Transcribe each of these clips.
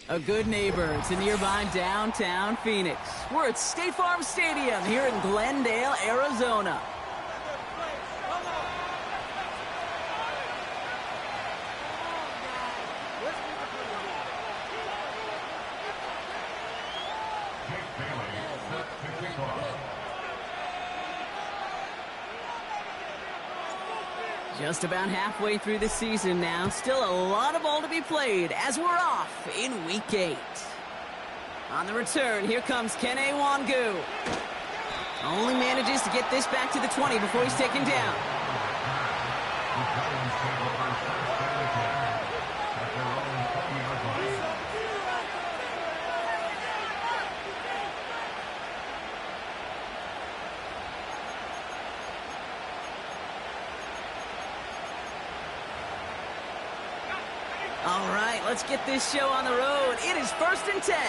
A good neighbor to nearby downtown Phoenix. We're at State Farm Stadium here in Glendale, Arizona. Just about halfway through the season now. Still a lot of ball to be played as we're off in Week 8. On the return, here comes Kene Nwangwu. Only manages to get this back to the 20 before he's taken down. All right, let's get this show on the road. It is 1st and 10.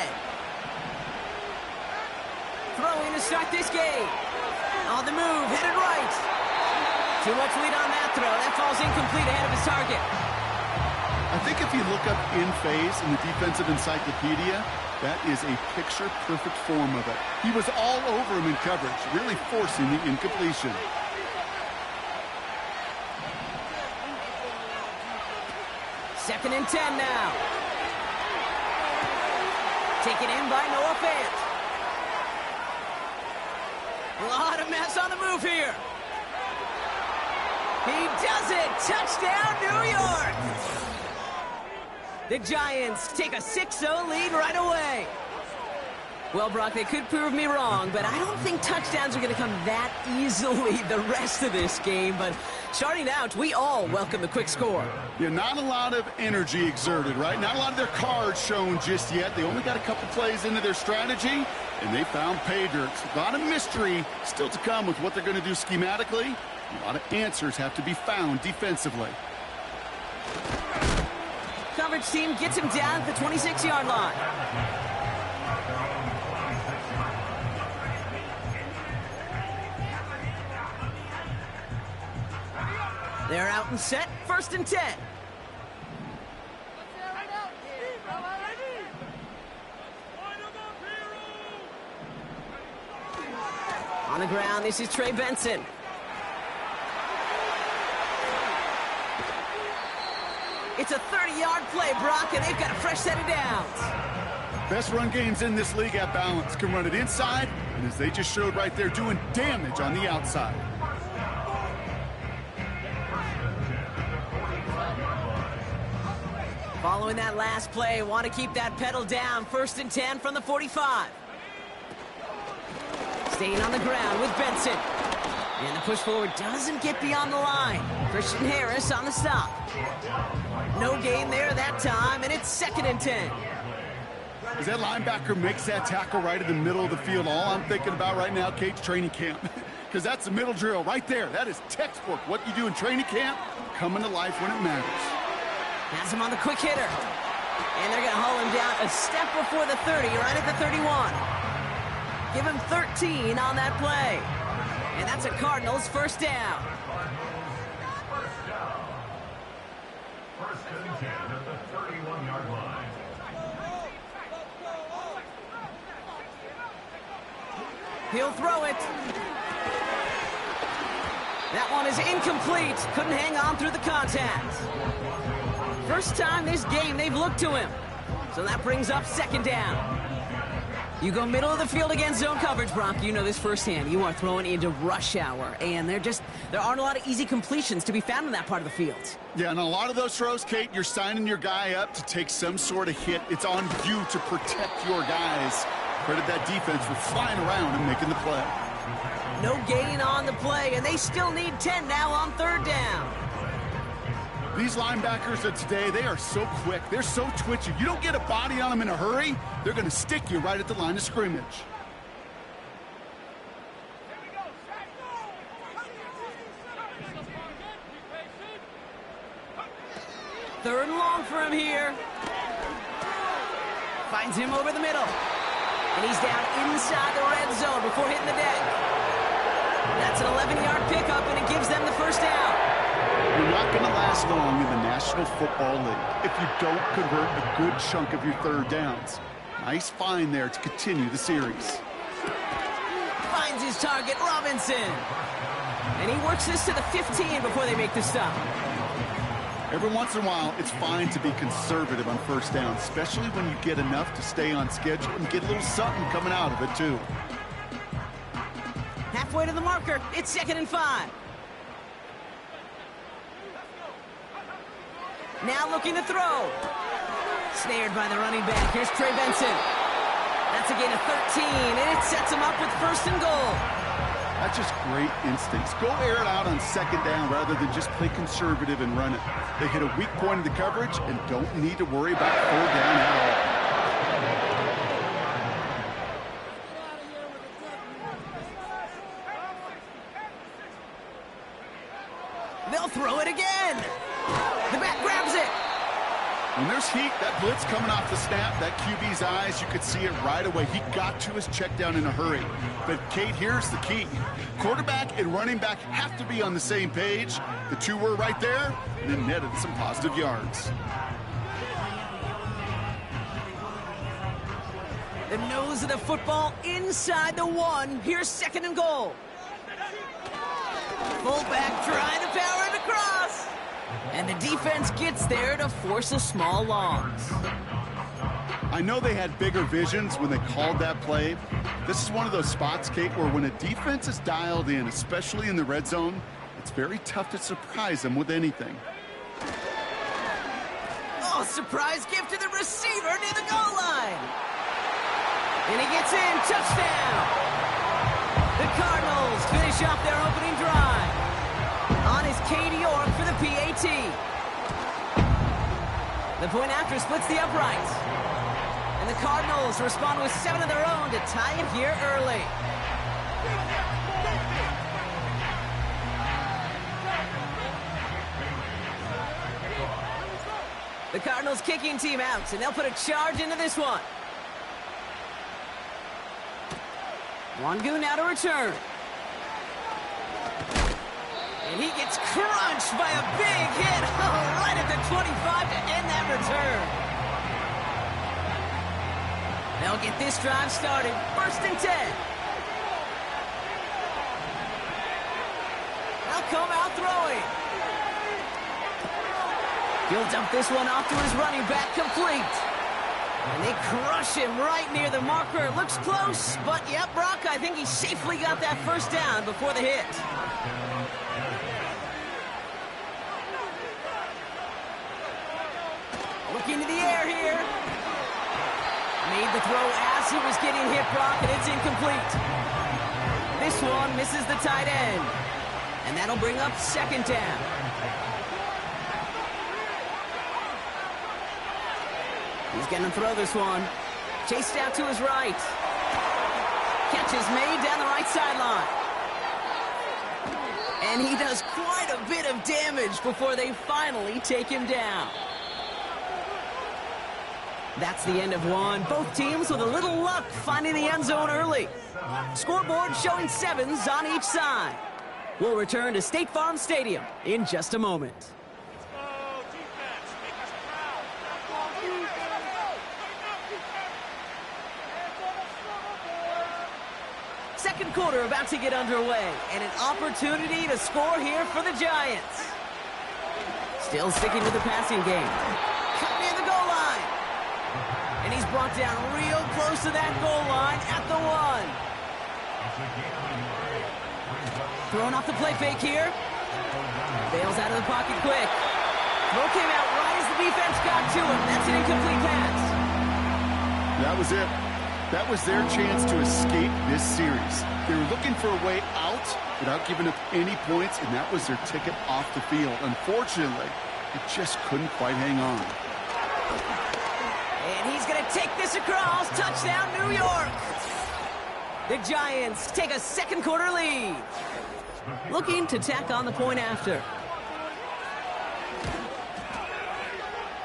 Throwing to start this game. On the move, hit it right. Too much lead on that throw. That falls incomplete ahead of his target. I think if you look up in phase in the defensive encyclopedia, that is a picture-perfect form of it. He was all over him in coverage, really forcing the incompletion. Second and 10 now. Taken in by Noah Fant. A lot of mess on the move here. He does it. Touchdown, New York. The Giants take a 6-0 lead right away. Well, Brock, they could prove me wrong, but I don't think touchdowns are going to come that easily the rest of this game. But starting out, we all welcome the quick score. Yeah, not a lot of energy exerted, right? Not a lot of their cards shown just yet. They only got a couple plays into their strategy, and they found pay dirt. A lot of mystery still to come with what they're going to do schematically. A lot of answers have to be found defensively. Coverage team gets him down at the 26-yard line. They're out and set, 1st and 10. On the ground, this is Trey Benson. It's a 30-yard play, Brock, and they've got a fresh set of downs. Best run games in this league at balance. Can run it inside, and as they just showed right there, doing damage on the outside. Following that last play, want to keep that pedal down. 1st and 10 from the 45. Staying on the ground with Benson. And the push forward doesn't get beyond the line. Christian Harris on the stop. No gain there that time, and it's 2nd and 10. As that linebacker makes that tackle right in the middle of the field, all I'm thinking about right now, Kate's training camp. Because that's the middle drill right there. That is textbook. What you do in training camp, coming to life when it matters. Has him on the quick hitter. And they're going to haul him down a step before the 30, right at the 31. Give him 13 on that play. And that's a Cardinals 1st down. First and 10 at the 31-yard line. He'll throw it. That one is incomplete. Couldn't hang on through the contact. First time this game they've looked to him. So that brings up 2nd down. You go middle of the field against zone coverage, Brock. You know this firsthand. You are throwing into rush hour. And there aren't a lot of easy completions to be found in that part of the field. Yeah, and a lot of those throws, Kate, you're signing your guy up to take some sort of hit. It's on you to protect your guys. Credit that defense for flying around and making the play. No gain on the play, and they still need 10 now on 3rd down. These linebackers of today, they are so quick. They're so twitchy. You don't get a body on them in a hurry, they're going to stick you right at the line of scrimmage. Third and long for him here. Finds him over the middle. And he's down inside the red zone before hitting the deck. That's an 11-yard pickup, and it gives them the 1st down. You're not going to last long in the National Football League if you don't convert a good chunk of your third downs. Nice find there to continue the series. Finds his target, Robinson. And he works this to the 15 before they make the stop. Every once in a while, it's fine to be conservative on first down, especially when you get enough to stay on schedule and get a little something coming out of it, too. Halfway to the marker, it's 2nd and 5. Now looking to throw. Snared by the running back. Here's Trey Benson. That's a gain of 13, and it sets him up with 1st and goal. That's just great instincts. Go air it out on 2nd down rather than just play conservative and run it. They hit a weak point in the coverage and don't need to worry about 4th down at all. They'll throw it again. The back grabs it. When there's heat, that blitz coming off the snap, that QB's eyes, you could see it right away. He got to his check down in a hurry. But, Kate, here's the key. Quarterback and running back have to be on the same page. The two were right there, and then netted some positive yards. The nose of the football inside the 1. Here's 2nd and goal. Fullback trying to power it across. And the defense gets there to force a small loss. I know they had bigger visions when they called that play. This is one of those spots, Kate, where when a defense is dialed in, especially in the red zone, it's very tough to surprise them with anything. Oh, surprise gift to the receiver near the goal line. And he gets in, touchdown. The Cardinals finish off their opening drive. On is Katie York for the PAT. The point after splits the uprights. And the Cardinals respond with 7 of their own to tie it here early. The Cardinals kicking team out, and they'll put a charge into this one. Wangu now to return. And he gets crunched by a big hit right at the 25 to end that return. They'll get this drive started. 1st and 10. They'll come out throwing. He'll dump this one off to his running back, complete. And they crush him right near the marker. It looks close, but yep, Brock, I think he safely got that 1st down before the hit. Looking to the air here. Made the throw as he was getting hit, Brock, and it's incomplete. This one misses the tight end. And that'll bring up 2nd down. He's going to throw this one. Chased out to his right. Catch is made down the right sideline. And he does quite a bit of damage before they finally take him down. That's the end of one. Both teams with a little luck finding the end zone early. Scoreboard showing 7s on each side. We'll return to State Farm Stadium in just a moment. Second quarter about to get underway, and an opportunity to score here for the Giants. Still sticking to the passing game. Cut near the goal line. And he's brought down real close to that goal line at the 1. Throwing off the play fake here. Bails out of the pocket quick. Throw came out right as the defense got to him. That's an incomplete pass. That was it. That was their chance to escape this series. They were looking for a way out without giving up any points, and that was their ticket off the field. Unfortunately, it just couldn't quite hang on. And he's going to take this across. Touchdown, New York. The Giants take a second quarter lead. Looking to tack on the point after.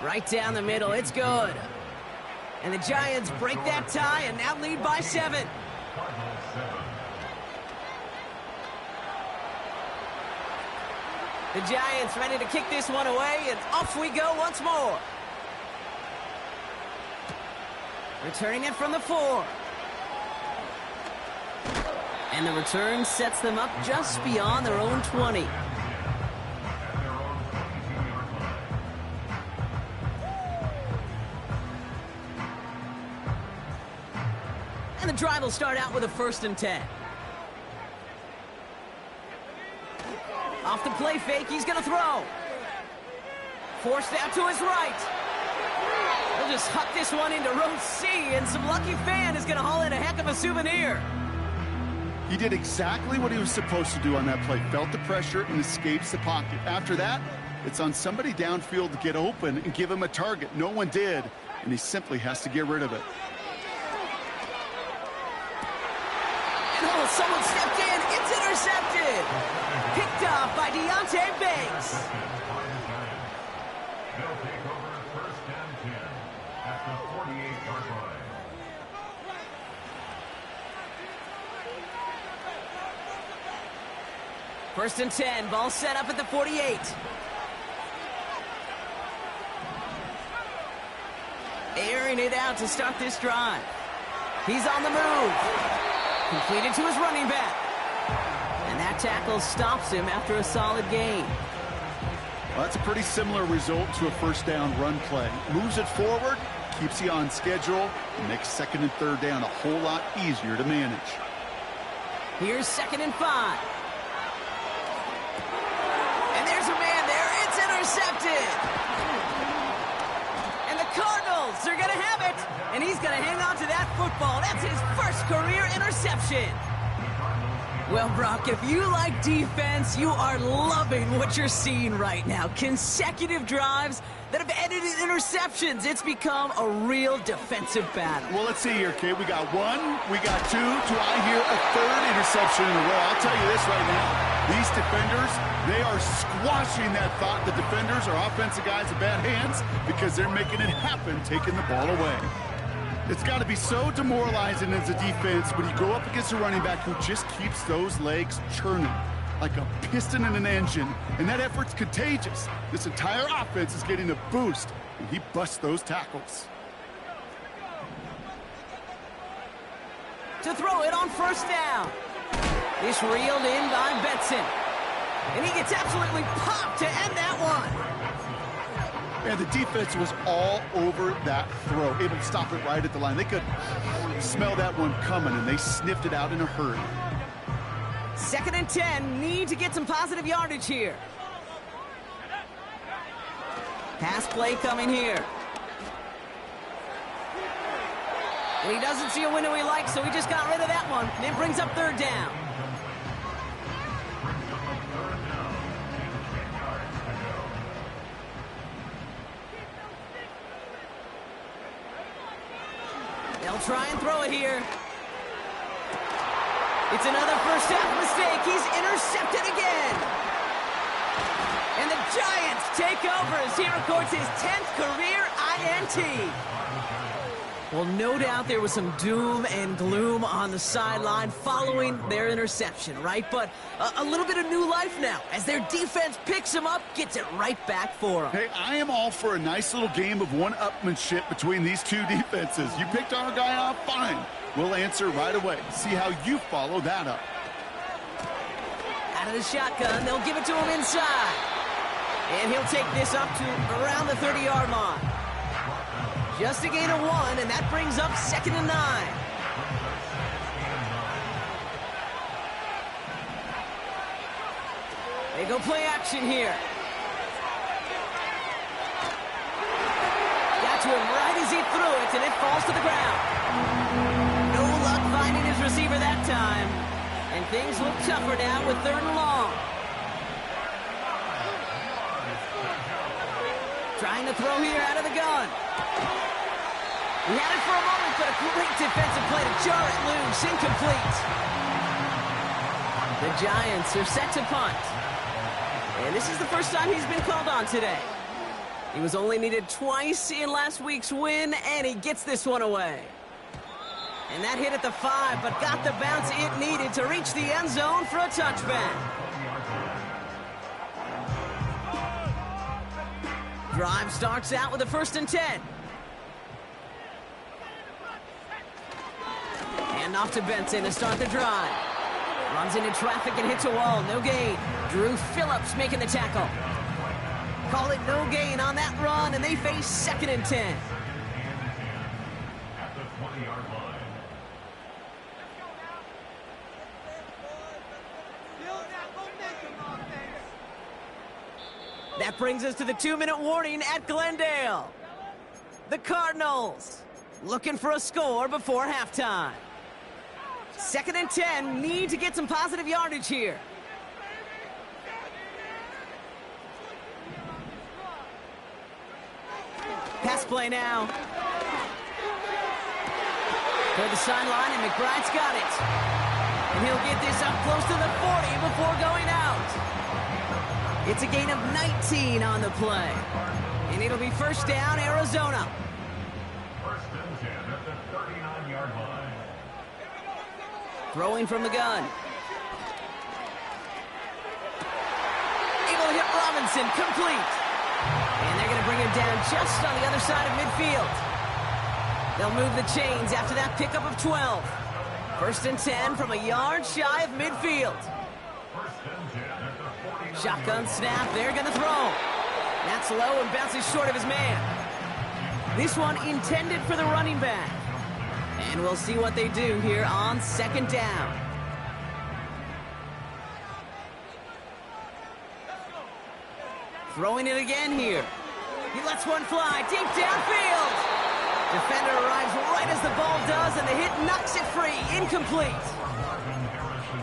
Right down the middle. It's good. And the Giants break that tie and now lead by 7. The Giants ready to kick this one away, and off we go once more. Returning it from the 4. And the return sets them up just beyond their own 20. And the drive will start out with a 1st and 10. Off the play fake, he's going to throw. Forced out to his right. He'll just huck this one into row C, and some lucky fan is going to haul in a heck of a souvenir. He did exactly what he was supposed to do on that play. Felt the pressure and escapes the pocket. After that, it's on somebody downfield to get open and give him a target. No one did, and he simply has to get rid of it. And oh, someone stepped in. It's intercepted. Picked off by Deonte Banks. They'll take over 1st and 10 at the 48-yard line. First and 10, ball set up at the 48. Airing it out to start this drive. He's on the move. Completed to his running back. And that tackle stops him after a solid gain. Well, that's a pretty similar result to a 1st down run play. Moves it forward, keeps you on schedule, and makes 2nd and 3rd down a whole lot easier to manage. Here's 2nd and 5. And there's a man there. It's intercepted. And the Cardinals are going to have it. And he's going to hang on to that football. That's his 1st career interception. Well, Brock, if you like defense, you are loving what you're seeing right now. Consecutive drives that have ended in interceptions. It's become a real defensive battle. Well, let's see here, kid. We got 1, we got 2. Do I hear a 3rd interception in a row? I'll tell you this right now. These defenders, they are squashing that thought. The defenders are offensive guys in bad hands because they're making it happen, taking the ball away. It's got to be so demoralizing as a defense when you go up against a running back who just keeps those legs churning like a piston in an engine, and that effort's contagious. This entire offense is getting a boost, and he busts those tackles. To throw it on 1st down. This reeled in by Benson. And he gets absolutely popped to end that one. And the defense was all over that throw, able to stop it right at the line. They could smell that one coming, and they sniffed it out in a hurry. 2nd and 10, need to get some positive yardage here. Pass play coming here. And he doesn't see a window he likes, so he just got rid of that one. And it brings up 3rd down. They'll try and throw it here. It's another 1st half mistake. He's intercepted again. And the Giants take over as he records his 10th career INT. Well, no doubt there was some doom and gloom on the sideline following their interception, right? But a little bit of new life now as their defense picks him up, gets it right back for them. Hey, I am all for a nice little game of one-upmanship between these two defenses. You picked our guy off, fine. We'll answer right away. See how you follow that up. Out of the shotgun, they'll give it to him inside. And he'll take this up to around the 30-yard line. Just a gain of 1, and that brings up 2nd and 9. They go play action here. Got to him right as he threw it, and it falls to the ground. No luck finding his receiver that time. And things look tougher now with 3rd and long. Trying to throw here out of the gun. He had it for a moment, but a great defensive play to jar it loose. Incomplete. The Giants are set to punt. And this is the first time he's been called on today. He was only needed twice in last week's win, and he gets this one away. And that hit at the 5, but got the bounce it needed to reach the end zone for a touchback. Drive starts out with a 1st and 10. And off to Benson to start the drive. Runs into traffic and hits a wall. No gain. Drew Phillips making the tackle. Call it no gain on that run, and they face 2nd and 10. At the 20-yard line. That brings us to the 2-minute warning at Glendale. The Cardinals looking for a score before halftime. 2nd and 10, need to get some positive yardage here. Pass play now. Toward the sideline, and McBride's got it. And he'll get this up close to the 40 before going out. It's a gain of 19 on the play. And it'll be 1st down, Arizona. 1st and 10 at the 39-yard line. Throwing from the gun. Able to hit Robinson, complete. And they're going to bring him down just on the other side of midfield. They'll move the chains after that pickup of 12. 1st and 10 from a yard shy of midfield. 1st and 10 at the 40. Shotgun snap, they're going to throw. That's low and bounces short of his man. This one intended for the running back. And we'll see what they do here on 2nd down. Throwing it again here. He lets one fly deep downfield. Defender arrives right as the ball does, and the hit knocks it free. Incomplete.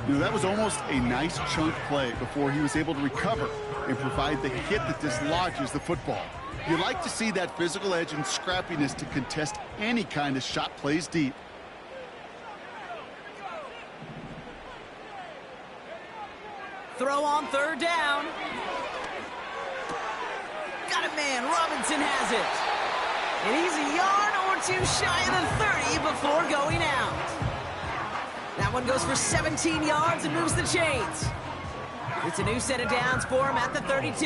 You know, that was almost a nice chunk play before he was able to recover and provide the hit that dislodges the football. You like to see that physical edge and scrappiness to contest any kind of shot plays deep. Throw on 3rd down. Got it, man. Robinson has it. And he's a yard or two shy of the 30 before going out. That one goes for 17 yards and moves the chains. It's a new set of downs for him at the 32.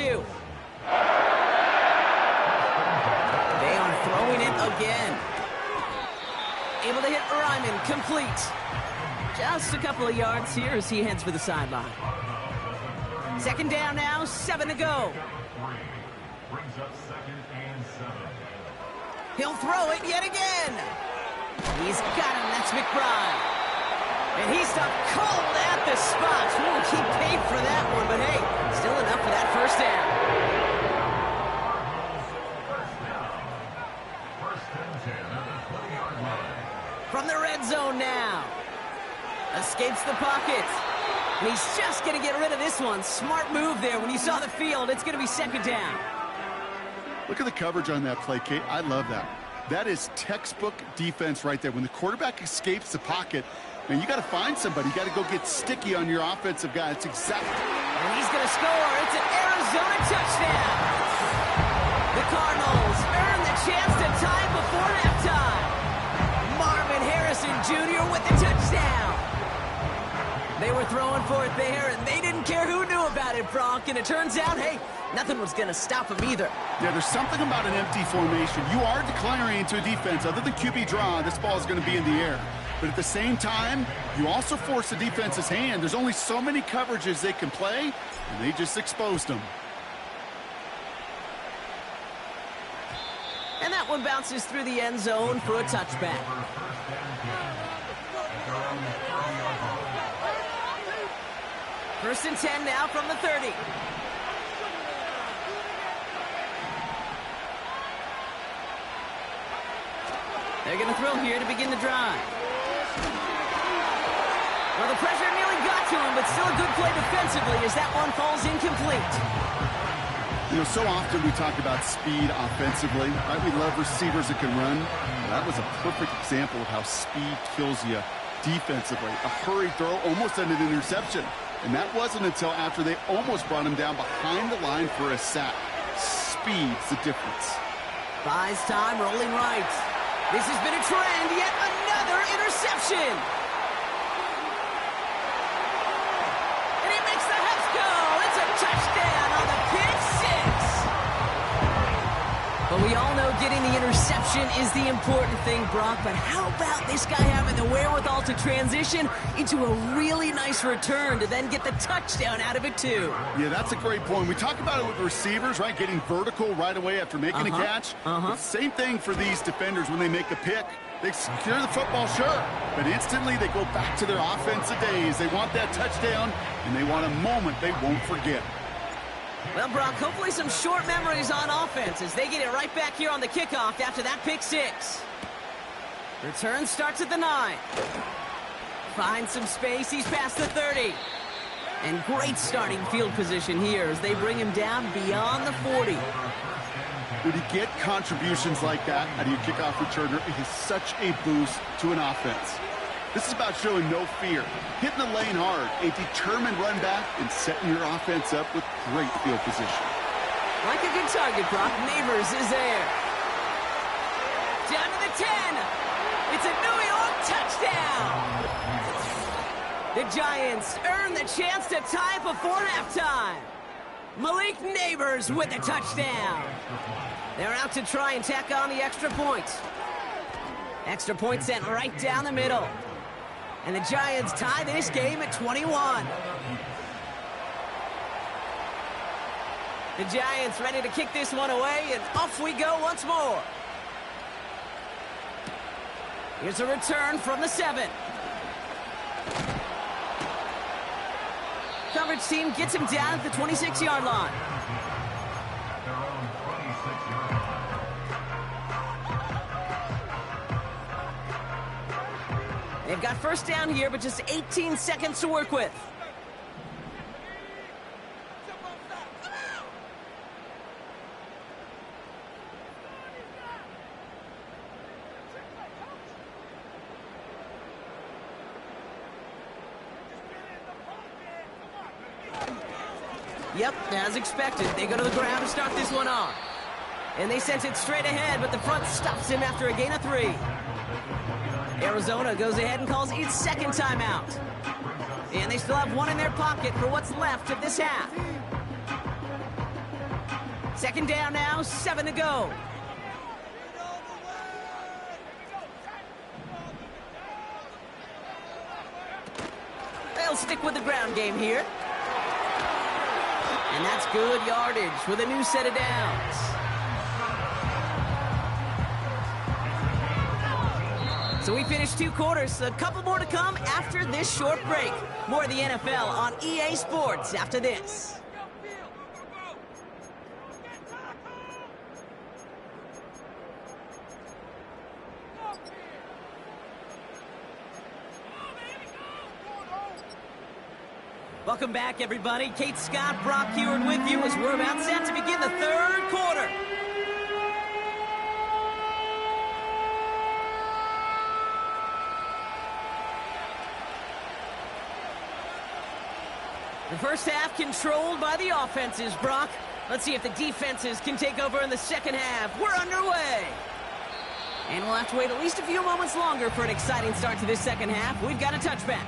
They are throwing it again. Able to hit Ryman, complete. Just a couple of yards here as he heads for the sideline. 2nd down now, 7 to go. Brings up 2nd and 7. He'll throw it yet again. He's got him, that's McBride. And he stopped cold at the spot. Ooh, he paid for that one, but hey, still enough for that 1st down. 1st and 10 at the 20-yard line. From the red zone now. Escapes the pocket. And he's just going to get rid of this one. Smart move there. When you saw the field, it's going to be 2nd down. Look at the coverage on that play, Kate. I love that. That is textbook defense right there. When the quarterback escapes the pocket, man, you got to find somebody. You got to go get sticky on your offensive guy. It's exactly. And he's going to score. It's an Arizona touchdown. The Cardinals earn the chance to tie before halftime. Marvin Harrison Jr. with the touchdown. They were throwing for it there, and they didn't care who knew about it, Bronk. And it turns out, hey, nothing was going to stop him either. Yeah, there's something about an empty formation. You are declaring into a defense. Other than QB draw, this ball is going to be in the air. But at the same time, you also force the defense's hand. There's only so many coverages they can play, and they just exposed them. And that one bounces through the end zone for a touchback. 1st and 10 now from the 30. They're going to throw here to begin the drive. Well, the pressure nearly got to him, but still a good play defensively as that one falls incomplete. You know, so often we talk about speed offensively, right? We love receivers that can run. That was a perfect example of how speed kills you defensively. A hurried throw almost ended an interception. And that wasn't until after they almost brought him down behind the line for a sack. Speed's the difference. Buys time, rolling right. This has been a trend, yet another interception. And he makes the Huffs go. It's a touchdown on the pick six. Well, we all know getting the interception is the important thing, Brock, but how about this guy having the wherewithal to transition into a really nice return to then get the touchdown out of it, too? Yeah, that's a great point. We talk about it with receivers, right? Getting vertical right away after making a catch. Same thing for these defenders when they make a pick. They secure the football, sure, but instantly they go back to their offensive days. They want that touchdown, and they want a moment they won't forget. Well, Brock, hopefully some short memories on offense as they get it right back here on the kickoff after that pick six. Return starts at the 9. Finds some space. He's past the 30. And great starting field position here as they bring him down beyond the 40. When you get contributions like that out of your kickoff returner, it is such a boost to an offense. This is about showing no fear, hitting the lane hard, a determined run back, and setting your offense up with great field position. Like a good target, Brock. Neighbors is there. Down to the 10. It's a New York touchdown. The Giants earn the chance to tie before halftime. Malik Neighbors with a touchdown. They're out to try and tack on the extra point. Extra point sent right down the middle. And the Giants tie this game at 21. The Giants ready to kick this one away, and off we go once more. Here's a return from the 7. Coverage team gets him down at the 26-yard line. Their own 26-yard line. They've got first down here, but just 18 seconds to work with. Yep, as expected, they go to the ground to start this one off. And they sent it straight ahead, but the front stops him after a gain of 3. Arizona goes ahead and calls its second timeout. And they still have one in their pocket for what's left of this half. Second down now, 7 to go. They'll stick with the ground game here. And that's good yardage with a new set of downs. So we finished 2 quarters, a couple more to come after this short break. More of the NFL on EA Sports after this. Welcome back, everybody. Kate Scott, Brock Huard with you as we're about set to begin the third quarter. The first half controlled by the offenses, Brock. Let's see if the defenses can take over in the second half. We're underway. And we'll have to wait at least a few moments longer for an exciting start to this second half. We've got a touchback.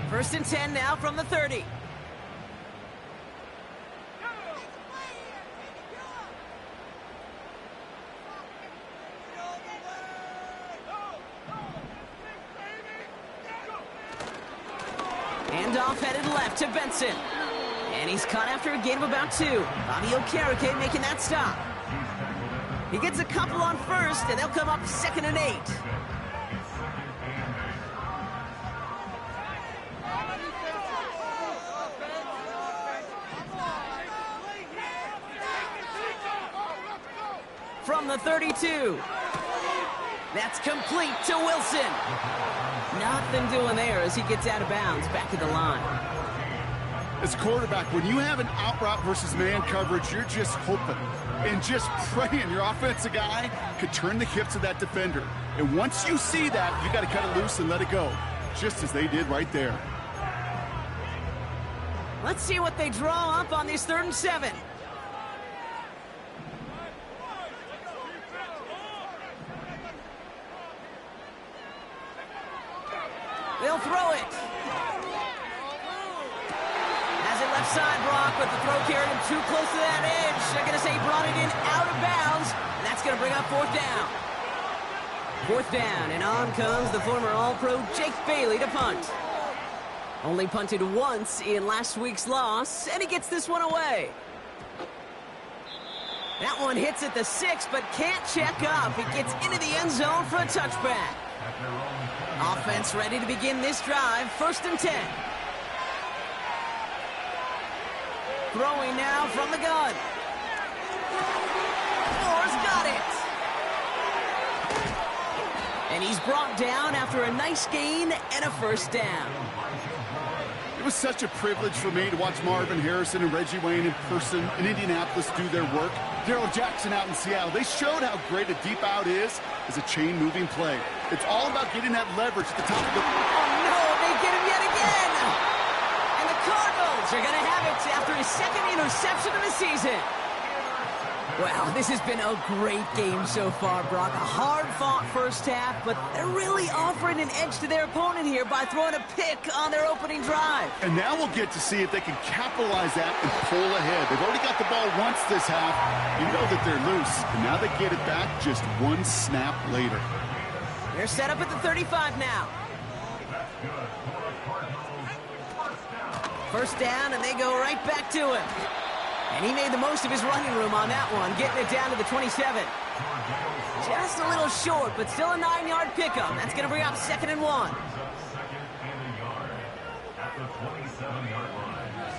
First and 10 now from the 30. Handoff headed left to Benson. And he's caught after a gain of about 2. Bobby Okereke making that stop. He gets a couple on first, and they'll come up 2nd and 8. From the 32. That's complete to Wilson. Nothing doing there as he gets out of bounds back at the line. As quarterback, when you have an out route versus man coverage, you're just hoping and just praying your offensive guy could turn the hips of that defender. And once you see that, you got to cut it loose and let it go, just as they did right there. Let's see what they draw up on this 3rd and 7. They'll throw it. throw carried him too close to that edge. They're going to say he brought it in out of bounds, and that's going to bring up fourth down. Fourth down, and on comes the former All-Pro Jake Bailey to punt. Only punted once in last week's loss, and he gets this one away. That one hits at the 6, but can't check up. It gets into the end zone for a touchback. Offense ready to begin this drive, 1st and 10. Throwing now from the gun. Moore's got it. And he's brought down after a nice gain and a 1st down. It was such a privilege for me to watch Marvin Harrison and Reggie Wayne in person in Indianapolis do their work. Darrell Jackson out in Seattle. They showed how great a deep out is as a chain-moving play. It's all about getting that leverage at the top of the... Oh, no, they get him yet again. And the Cardinals are going to have it after his 2nd interception of the season. Well, this has been a great game so far, Brock. A hard-fought first half, but they're really offering an edge to their opponent here by throwing a pick on their opening drive. And now we'll get to see if they can capitalize that and pull ahead. They've already got the ball once this half. You know that they're loose, and now they get it back just one snap later. They're set up at the 35 now. First down, and they go right back to him. And he made the most of his running room on that one, getting it down to the 27. Just a little short, but still a 9-yard pickup. That's going to bring up 2nd and 1.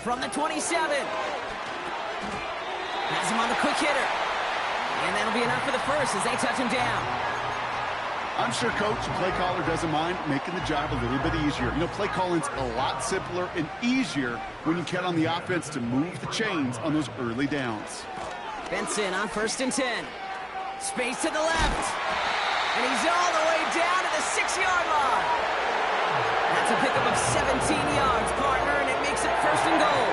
From the 27. Has him on the quick hitter. And that'll be enough for the first as they touch him down. I'm sure coach and play caller doesn't mind making the job a little bit easier. You know, play calling's a lot simpler and easier when you count on the offense to move the chains on those early downs. Benson on 1st and 10. Space to the left. And he's all the way down to the 6-yard line. That's a pickup of 17 yards, partner, and it makes it 1st and goal.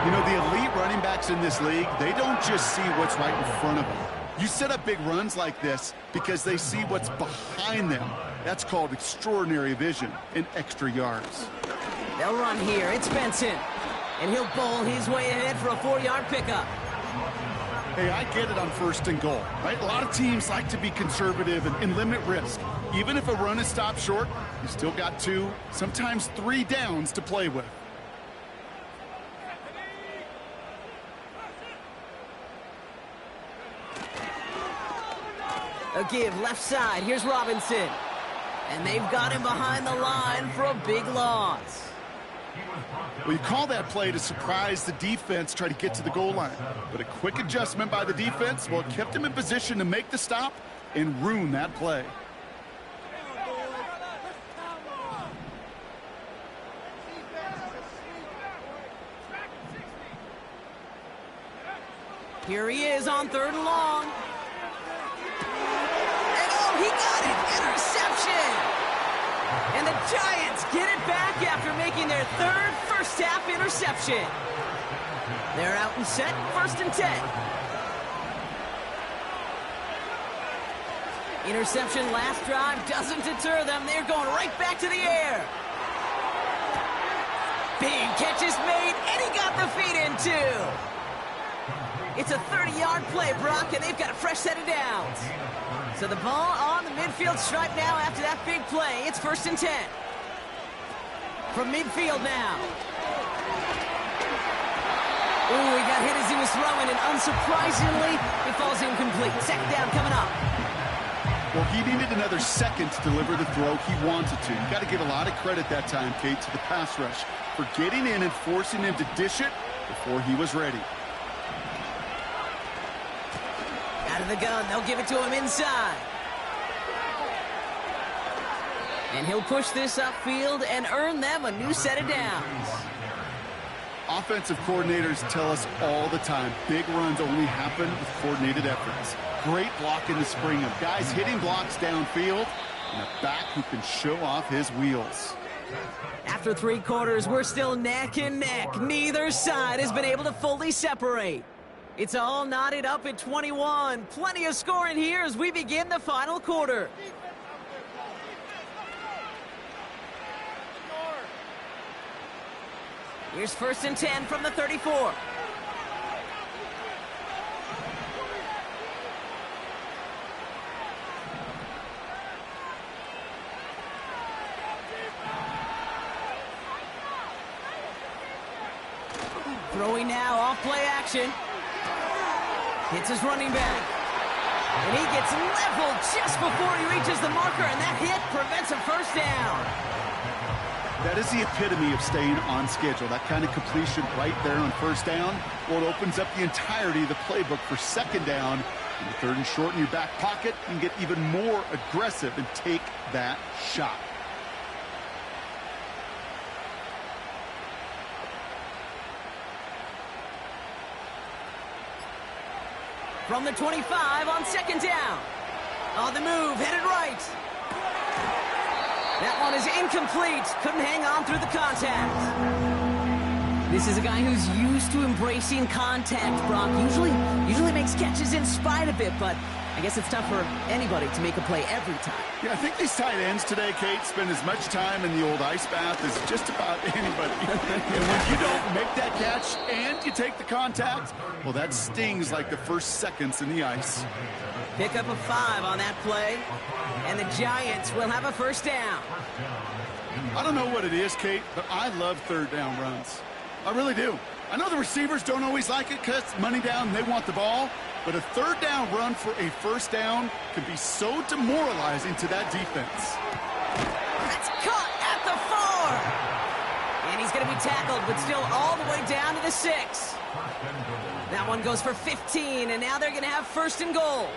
You know, the elite running backs in this league, they don't just see what's right in front of them. You set up big runs like this because they see what's behind them. That's called extraordinary vision and extra yards. They'll run here. It's Benson. And he'll bowl his way ahead for a 4-yard pickup. Hey, I get it on 1st and goal, right? A lot of teams like to be conservative and limit risk. Even if a run is stopped short, you still got 2, sometimes 3 downs to play with. A give left side. Here's Robinson. And they've got him behind the line for a big loss. Well, you call that play to surprise the defense, try to get to the goal line. But a quick adjustment by the defense, well, it kept him in position to make the stop and ruin that play. Here he is on 3rd and long. He got it! Interception! And the Giants get it back after making their 3rd first-half interception. They're out and set, 1st and 10. Interception last drive doesn't deter them. They're going right back to the air. Big catch is made, and he got the feet in, too. It's a 30-yard play, Brock, and they've got a fresh set of downs. So the ball on the midfield stripe now after that big play. It's 1st and 10. From midfield now. Ooh, he got hit as he was throwing, and unsurprisingly, it falls incomplete. 2nd down coming up. Well, he needed another second to deliver the throw he wanted to. You got to give a lot of credit that time, Kate, to the pass rush for getting in and forcing him to dish it before he was ready. Out of the gun, they'll give it to him inside. And he'll push this upfield and earn them a new set of downs. Offensive coordinators tell us all the time, big runs only happen with coordinated efforts. Great block in the spring of guys hitting blocks downfield and a back who can show off his wheels. After 3 quarters, we're still neck and neck. Neither side has been able to fully separate. It's all knotted up at 21. Plenty of scoring here as we begin the final quarter. Here's 1st and 10 from the 34. Throwing now, off play action. Hits his running back. And he gets leveled just before he reaches the marker, and that hit prevents a first down. That is the epitome of staying on schedule. That kind of completion right there on 1st down. Well, it opens up the entirety of the playbook for 2nd down. In the 3rd and short in your back pocket, you can get even more aggressive and take that shot. From the 25 on 2nd down. On the move, headed right. That one is incomplete. Couldn't hang on through the contact. This is a guy who's used to embracing contact, Brock. Usually makes catches in spite of it, but I guess it's tough for anybody to make a play every time. Yeah, I think these tight ends today, Kate, spend as much time in the old ice bath as just about anybody. And when you don't make that catch and you take the contact, well, that stings like the first seconds in the ice. Pick up a 5 on that play, and the Giants will have a first down. I don't know what it is, Kate, but I love 3rd down runs. I really do. I know the receivers don't always like it because money down, they want the ball. But a 3rd down run for a first down can be so demoralizing to that defense. That's caught at the 4. And he's going to be tackled, but still all the way down to the 6. That one goes for 15, and now they're going to have 1st and goal.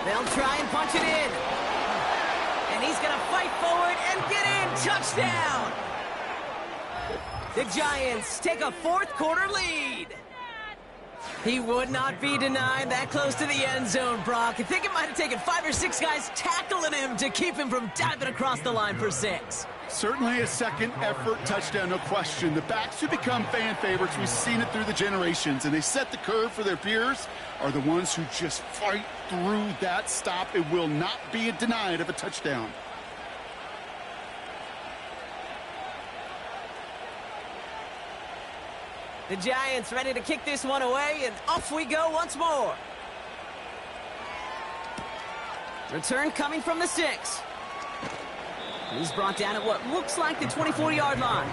They'll try and punch it in. And he's going to fight forward and get in. Touchdown! The Giants take a 4th quarter lead. He would not be denied that close to the end zone, Brock. I think it might have taken 5 or 6 guys tackling him to keep him from diving across the line for 6. Certainly a second effort touchdown, no question. The backs who become fan favorites, we've seen it through the generations, and they set the curve for their peers, are the ones who just fight through that stop. It will not be denied of a touchdown. The Giants ready to kick this one away, and off we go once more. Return coming from the 6. He's brought down at what looks like the 24-yard line.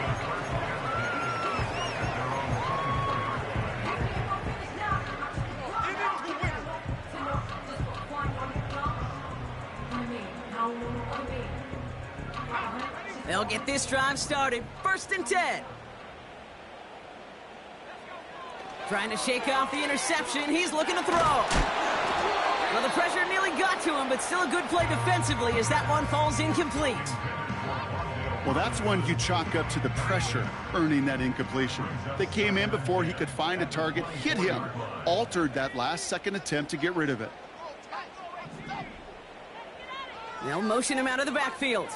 They'll get this drive started. 1st and 10. Trying to shake off the interception. He's looking to throw. Well, the pressure nearly got to him, but still a good play defensively as that one falls incomplete. Well, that's one you chalk up to the pressure earning that incompletion. They came in before he could find a target, hit him, altered that last-second attempt to get rid of it. They'll motion him out of the backfield.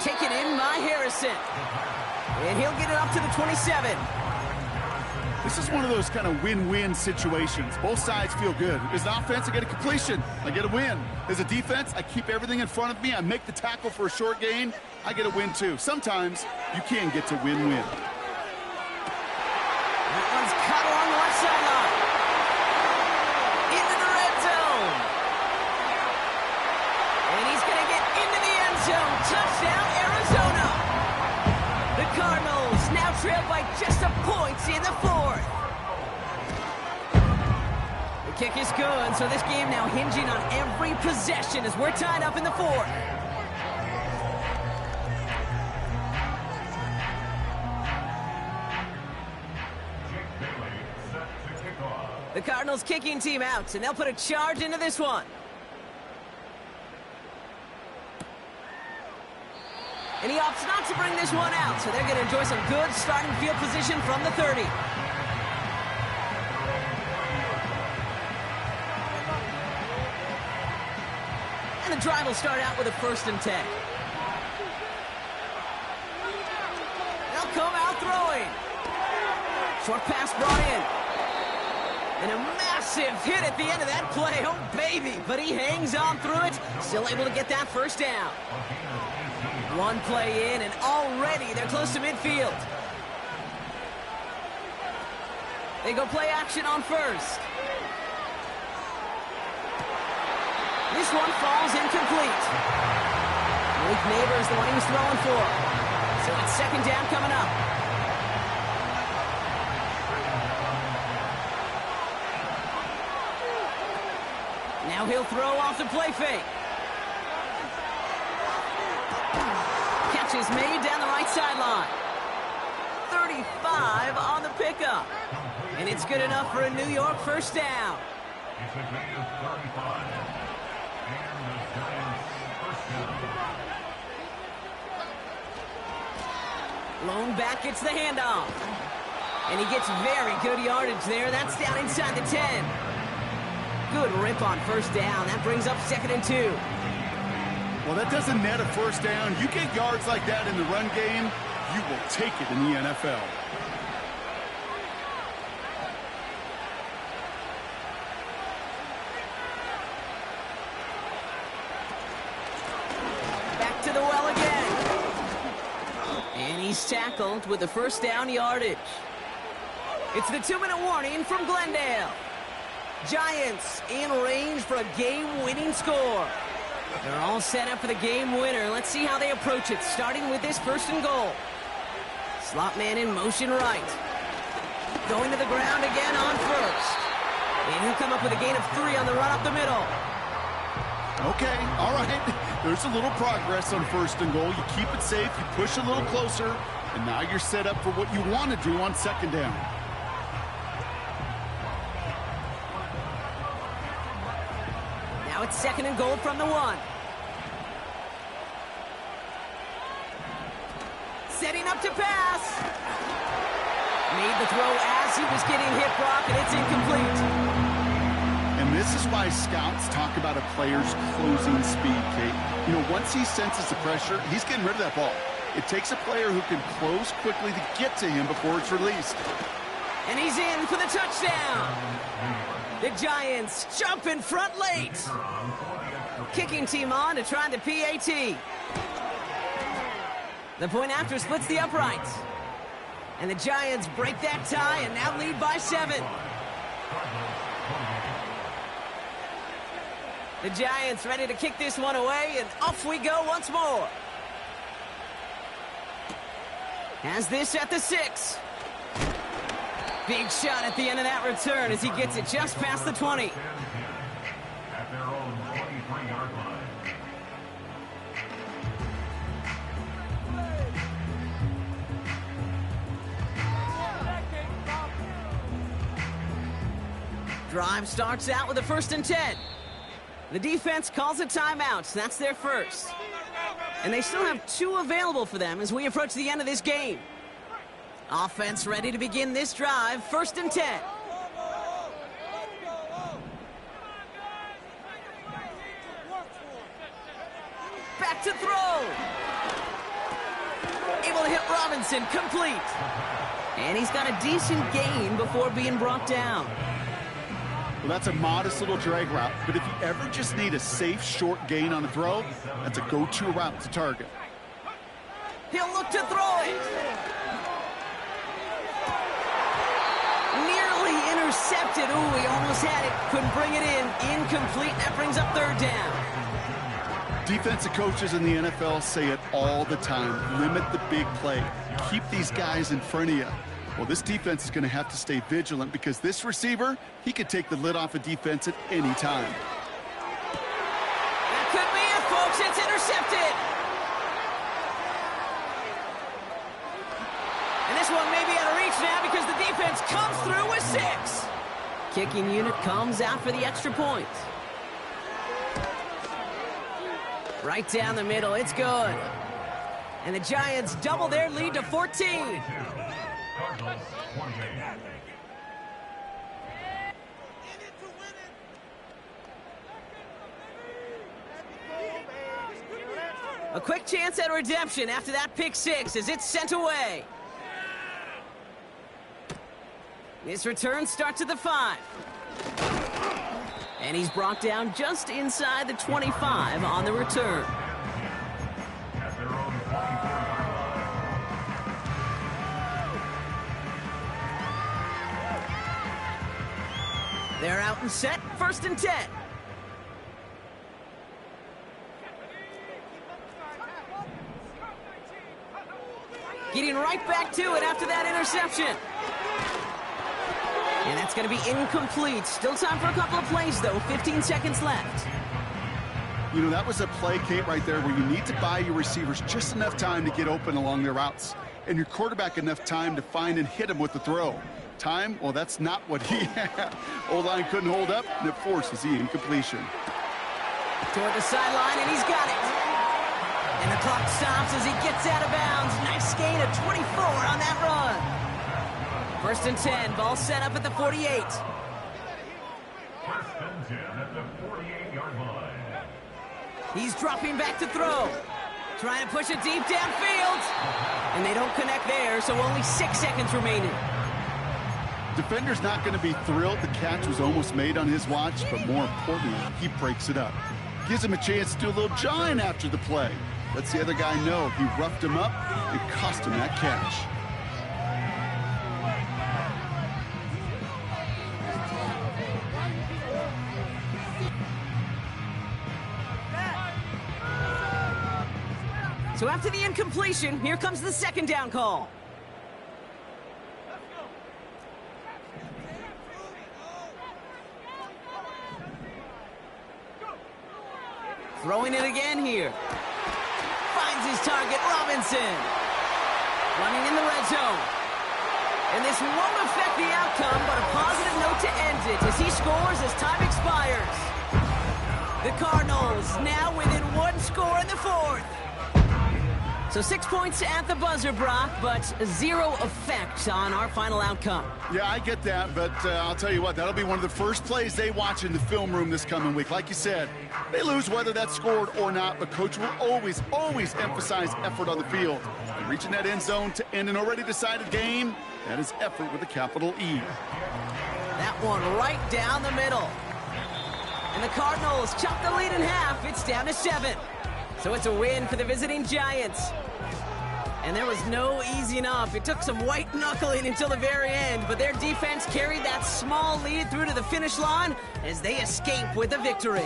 Taken in by Harrison. And he'll get it up to the 27. This is one of those kind of win-win situations. Both sides feel good. As an offense, I get a completion. I get a win. As a defense, I keep everything in front of me. I make the tackle for a short gain. I get a win, too. Sometimes you can get to win-win. That one's cut along the left sideline. Into the red zone. And he's going to get into the end zone. Touchdown, Arizona. The Cardinals now trail by just a point in the 4th. The kick is good, so this game now hinging on every possession as we're tied up in the 4th. The Cardinals kicking team out, and they'll put a charge into this one. And he opts not to bring this one out, so they're going to enjoy some good starting field position from the 30. And the drive will start out with a 1st and 10. They'll come out throwing. Short pass brought in. And a massive hit at the end of that play. Oh, baby. But he hangs on through it. Still able to get that first down. One play in, and already they're close to midfield. They go play action on first. This one falls incomplete. Malik Neighbor is the one he was throwing for. So it's second down coming up. Now he'll throw off the play fake. Catch is made down the right sideline. 35 on the pickup. And it's good enough for a New York first down. It's a gain of 35. And the Giants first down. Lone back gets the handoff. And he gets very good yardage there. That's down inside the 10. Good rip on first down. That brings up 2nd and 2. Well, that doesn't net a first down. You get yards like that in the run game, you will take it in the NFL. Back to the well again. And he's tackled with the first down yardage. It's the 2-minute warning from Glendale. Giants in range for a game-winning score. They're all set up for the game winner. Let's see how they approach it, starting with this 1st and goal. Slot man in motion right. Going to the ground again on first. And he'll come up with a gain of 3 on the run up the middle. Okay, all right. There's a little progress on 1st and goal. You keep it safe, you push a little closer, and now you're set up for what you want to do on 2nd down. Now it's 2nd and goal from the 1. Setting up to pass. Made the throw as he was getting hit, Brock, and it's incomplete. And this is why scouts talk about a player's closing speed, Kate. You know, once he senses the pressure, he's getting rid of that ball. It takes a player who can close quickly to get to him before it's released. And he's in for the touchdown. The Giants jump in front late. Kicking team on to try the PAT. The point after splits the uprights. And the Giants break that tie and now lead by 7. The Giants ready to kick this one away, and off we go once more. Has this at the 6. Big shot at the end of that return as he gets it just past the 20. At their own 23-yard line. Drive starts out with a 1st and 10. The defense calls a timeout. That's their first. And they still have 2 available for them as we approach the end of this game. Offense ready to begin this drive. 1st and 10. Back to throw. Able to hit Robinson. Complete. And he's got a decent gain before being brought down. Well, that's a modest little drag route, but if you ever just need a safe, short gain on a throw, that's a go-to route to target. He'll look to throw it. Nearly intercepted. Ooh, he almost had it. Couldn't bring it in. Incomplete. That brings up 3rd down. Defensive coaches in the NFL say it all the time. Limit the big play. Keep these guys in front of you. Well, this defense is going to have to stay vigilant because this receiver, he could take the lid off a defense at any time. That could be it, folks. It's intercepted. And this one may be out of reach now because the defense comes through with 6. Kicking unit comes out for the extra point. Right down the middle. It's good. And the Giants double their lead to 14. Cardinals 28. A quick chance at redemption after that pick 6 as it's sent away. This return starts at the 5. And he's brought down just inside the 25 on the return. At their own 24-yard line. They're out and set, 1st and 10. Getting right back to it after that interception. And that's going to be incomplete. Still time for a couple of plays, though. 15 seconds left. You know, that was a play, Kate, right there where you need to buy your receivers just enough time to get open along their routes. And your quarterback enough time to find and hit him with the throw. Time, well, that's not what he had. O-line couldn't hold up, and it forces the incompletion. Toward the sideline, and he's got it. And the clock stops as he gets out of bounds. Nice gain of 24 on that run. 1st and 10, ball set up at the 48. 1st and 10 at the 48-yard line. He's dropping back to throw. Trying to push it deep downfield. And they don't connect there, so only 6 seconds remaining. Defender's not going to be thrilled the catch was almost made on his watch, but more importantly, he breaks it up. Gives him a chance to do a little jawing after the play. Lets the other guy know he roughed him up and cost him that catch. So after the incompletion, here comes the 2nd down call. Throwing it again here. Finds his target, Robinson. Running in the red zone. And this won't affect the outcome, but a positive note to end it as he scores as time expires. The Cardinals now within 1 score in the 4th. So 6 points at the buzzer, Brock, but 0 effect on our final outcome. Yeah, I get that, but I'll tell you what, that'll be one of the first plays they watch in the film room this coming week. Like you said, they lose whether that's scored or not, but Coach will always emphasize effort on the field. And reaching that end zone to end an already decided game, that is effort with a capital E. That one right down the middle. And the Cardinals chop the lead in half. It's down to 7. So it's a win for the visiting Giants. And there was no easing up. It took some white knuckling until the very end, but their defense carried that small lead through to the finish line as they escape with a victory.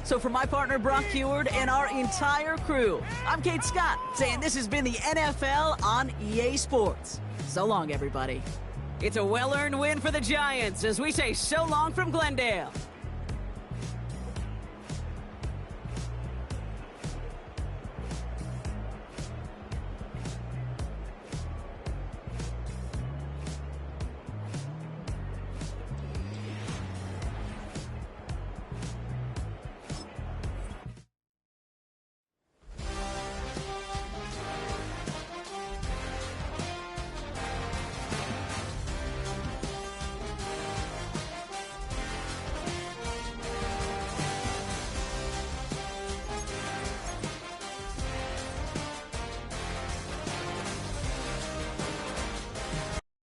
So for my partner Brock Huard and our entire crew, I'm Kate Scott saying this has been the NFL on EA Sports. So long, everybody. It's a well-earned win for the Giants as we say so long from Glendale.